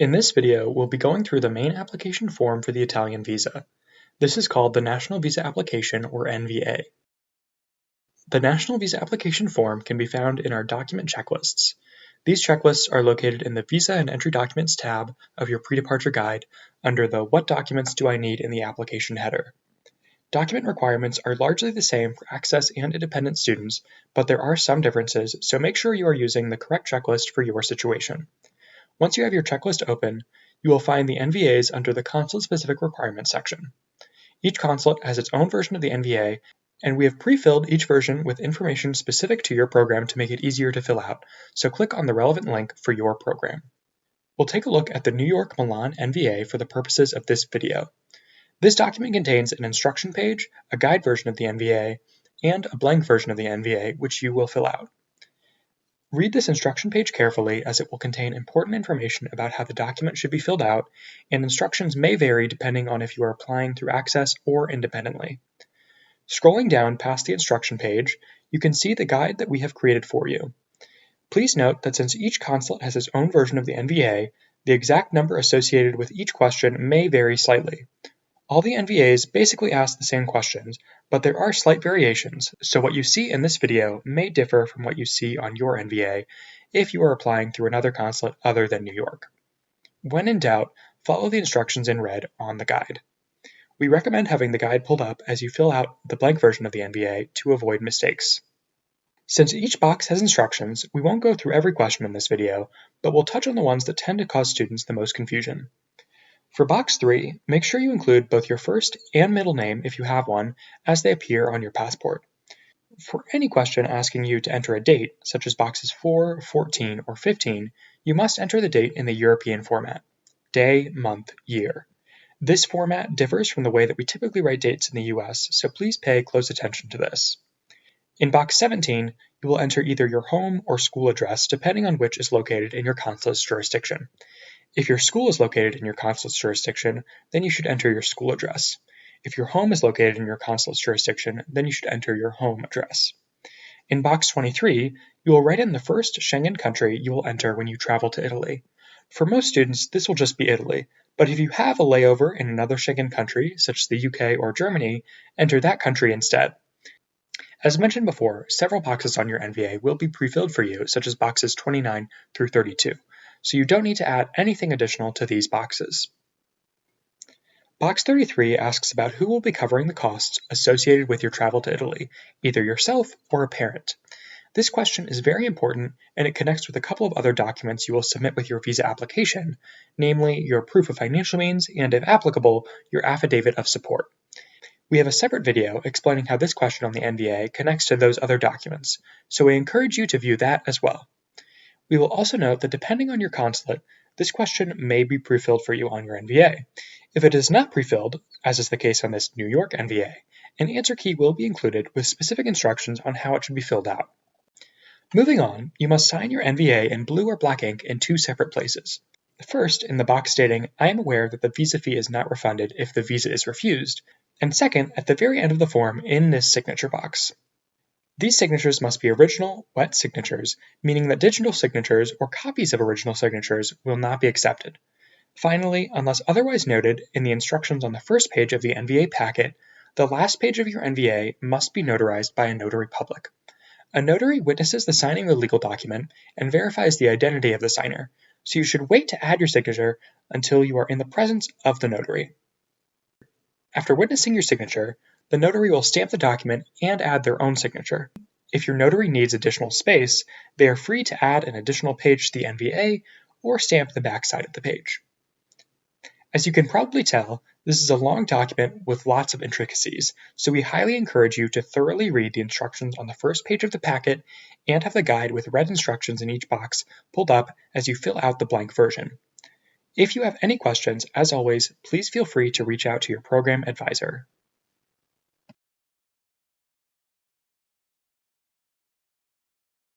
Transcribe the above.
In this video, we'll be going through the main application form for the Italian visa. This is called the National Visa Application, or NVA. The National Visa Application form can be found in our document checklists. These checklists are located in the Visa and Entry Documents tab of your pre-departure guide under the What Documents Do I Need in the Application header. Document requirements are largely the same for access and independent students, but there are some differences, so make sure you are using the correct checklist for your situation. Once you have your checklist open, you will find the NVAs under the Consulate-Specific Requirements section. Each consulate has its own version of the NVA, and we have pre-filled each version with information specific to your program to make it easier to fill out, so click on the relevant link for your program. We'll take a look at the New York Milan NVA for the purposes of this video. This document contains an instruction page, a guide version of the NVA, and a blank version of the NVA, which you will fill out. Read this instruction page carefully, as it will contain important information about how the document should be filled out, and instructions may vary depending on if you are applying through Access or independently. Scrolling down past the instruction page, you can see the guide that we have created for you. Please note that since each consulate has its own version of the NVA, the exact number associated with each question may vary slightly. All the NVAs basically ask the same questions, but there are slight variations, so what you see in this video may differ from what you see on your NVA if you are applying through another consulate other than New York. When in doubt, follow the instructions in red on the guide. We recommend having the guide pulled up as you fill out the blank version of the NVA to avoid mistakes. Since each box has instructions, we won't go through every question in this video, but we'll touch on the ones that tend to cause students the most confusion. For box 3, make sure you include both your first and middle name if you have one, as they appear on your passport. For any question asking you to enter a date, such as boxes 4, 14, or 15, you must enter the date in the European format: day, month, year. This format differs from the way that we typically write dates in the US, so please pay close attention to this. In box 17, you will enter either your home or school address, depending on which is located in your consulate's jurisdiction. If your school is located in your consulate's jurisdiction, then you should enter your school address. If your home is located in your consulate's jurisdiction, then you should enter your home address. In box 23, you will write in the first Schengen country you will enter when you travel to Italy. For most students, this will just be Italy, but if you have a layover in another Schengen country, such as the UK or Germany, enter that country instead. As mentioned before, several boxes on your NVA will be pre-filled for you, such as boxes 29 through 32. So you don't need to add anything additional to these boxes. Box 33 asks about who will be covering the costs associated with your travel to Italy, either yourself or a parent. This question is very important, and it connects with a couple of other documents you will submit with your visa application, namely your proof of financial means and, if applicable, your affidavit of support. We have a separate video explaining how this question on the NVA connects to those other documents, so we encourage you to view that as well. We will also note that depending on your consulate, this question may be pre-filled for you on your NVA. If it is not pre-filled, as is the case on this New York NVA, an answer key will be included with specific instructions on how it should be filled out. Moving on, you must sign your NVA in blue or black ink in two separate places. First, in the box stating, "I am aware that the visa fee is not refunded if the visa is refused," and second, at the very end of the form in this signature box. These signatures must be original, wet signatures, meaning that digital signatures or copies of original signatures will not be accepted. Finally, unless otherwise noted in the instructions on the first page of the NVA packet, the last page of your NVA must be notarized by a notary public. A notary witnesses the signing of the legal document and verifies the identity of the signer, so you should wait to add your signature until you are in the presence of the notary. After witnessing your signature, the notary will stamp the document and add their own signature. If your notary needs additional space, they are free to add an additional page to the NVA or stamp the back side of the page. As you can probably tell, this is a long document with lots of intricacies, so we highly encourage you to thoroughly read the instructions on the first page of the packet and have the guide with red instructions in each box pulled up as you fill out the blank version. If you have any questions, as always, please feel free to reach out to your program advisor.